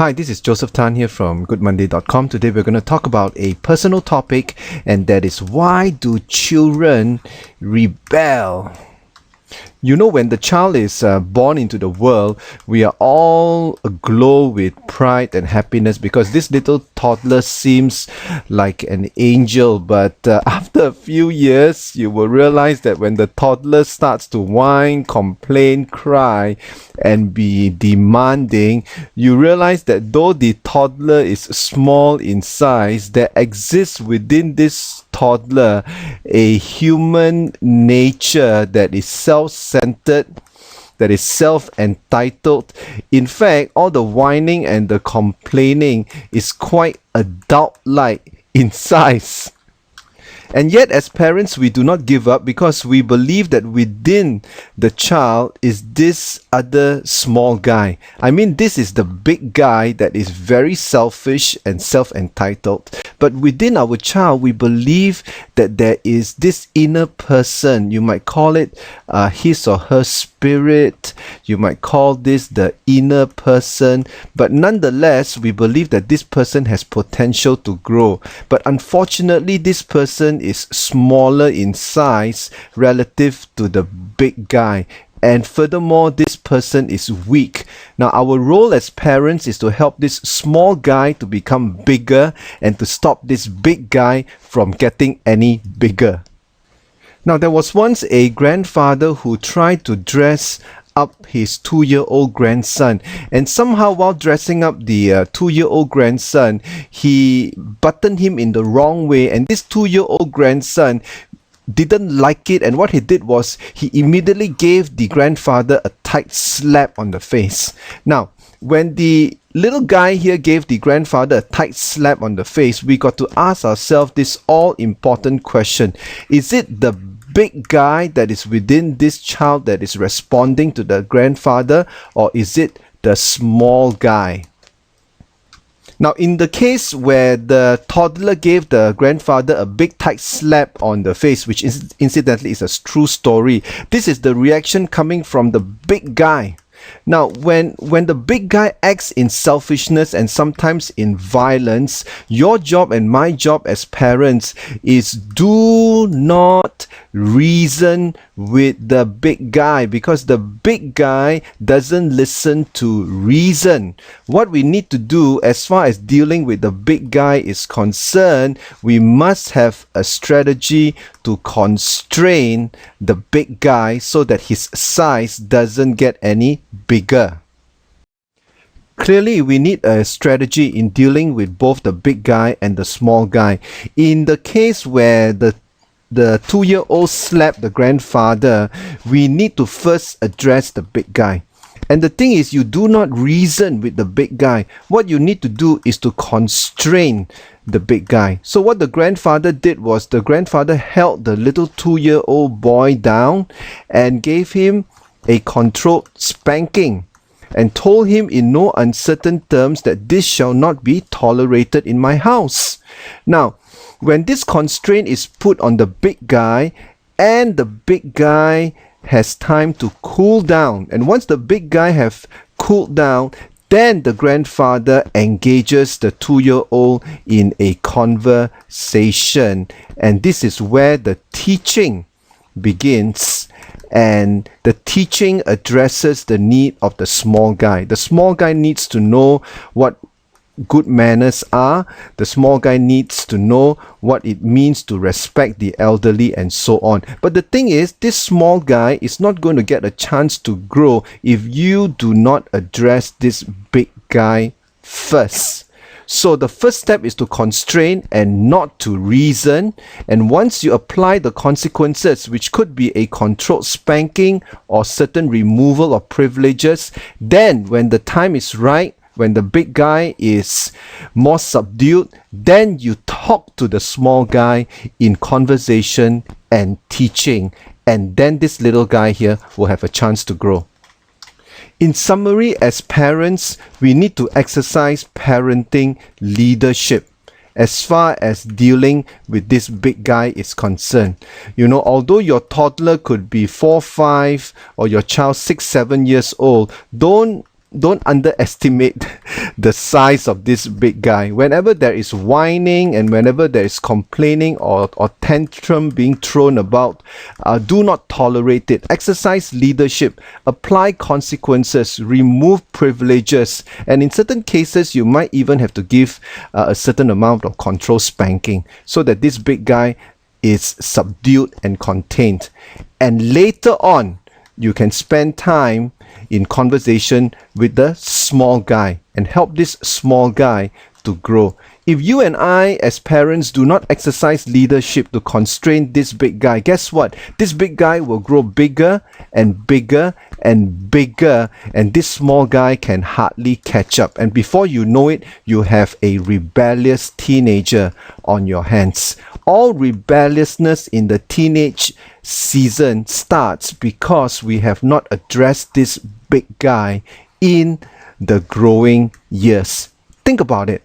Hi, this is Joseph Tan here from goodmonday.com. Today we're going to talk about a personal topic, and that is, why do children rebel? You know, when the child is born into the world, we are all aglow with pride and happiness because this little toddler seems like an angel. But after a few years, you will realize that when the toddler starts to whine, complain, cry, and be demanding, you realize that though the toddler is small in size, there exists within this toddler a human nature that is self-centered, that is self-entitled. In fact, all the whining and the complaining is quite adult-like in size. And yet, as parents, we do not give up because we believe that within the child is this other small guy. I mean, this is the big guy that is very selfish and self-entitled. But within our child, we believe that there is this inner person. You might call it his or her spirit. You might call this the inner person. But nonetheless, we believe that this person has potential to grow. But unfortunately, this person is smaller in size relative to the big guy. And furthermore, this person is weak. Now, our role as parents is to help this small guy to become bigger and to stop this big guy from getting any bigger. Now, there was once a grandfather who tried to dress up his 2-year-old grandson, and somehow while dressing up the 2-year-old grandson, he buttoned him in the wrong way, and this 2-year-old grandson didn't like it, and what he did was he immediately gave the grandfather a tight slap on the face. Now, when the little guy here gave the grandfather a tight slap on the face, we got to ask ourselves this all-important question: is it the big guy that is within this child that is responding to the grandfather, or is it the small guy? Now, in the case where the toddler gave the grandfather a big tight slap on the face, which is incidentally is a true story, this is the reaction coming from the big guy. Now, when the big guy acts in selfishness and sometimes in violence, your job and my job as parents is do not reason with the big guy, because the big guy doesn't listen to reason. What we need to do as far as dealing with the big guy is concerned, we must have a strategy to constrain the big guy so that his size doesn't get any bigger. Clearly, we need a strategy in dealing with both the big guy and the small guy. In the case where the 2-year-old slapped the grandfather, we need to first address the big guy. And the thing is, you do not reason with the big guy. What you need to do is to constrain the big guy. So what the grandfather did was, the grandfather held the little 2-year-old boy down and gave him a controlled spanking and told him in no uncertain terms that this shall not be tolerated in my house. Now, when this constraint is put on the big guy, and the big guy has time to cool down, and once the big guy have cooled down, then the grandfather engages the 2-year-old in a conversation, and this is where the teaching begins. And the teaching addresses the need of the small guy. The small guy needs to know what good manners are. The small guy needs to know what it means to respect the elderly and so on. But the thing is, this small guy is not going to get a chance to grow if you do not address this big guy first. So the first step is to constrain and not to reason. And once you apply the consequences, which could be a controlled spanking or certain removal of privileges, then when the time is right, when the big guy is more subdued, then you talk to the small guy in conversation and teaching. And then this little guy here will have a chance to grow. In summary, as parents, we need to exercise parenting leadership as far as dealing with this big guy is concerned. You know, although your toddler could be 4, 5, or your child 6, 7 years old, don't don't underestimate the size of this big guy. Whenever there is whining and whenever there is complaining or tantrum being thrown about, do not tolerate it. Exercise leadership, apply consequences, remove privileges, and in certain cases you might even have to give a certain amount of control spanking so that this big guy is subdued and contained. And later on, you can spend time in conversation with the small guy and help this small guy to grow. If you and I as parents do not exercise leadership to constrain this big guy, guess what? This big guy will grow bigger and bigger and bigger, and this small guy can hardly catch up. And before you know it, you have a rebellious teenager on your hands. All rebelliousness in the teenage season starts because we have not addressed this big guy in the growing years. Think about it.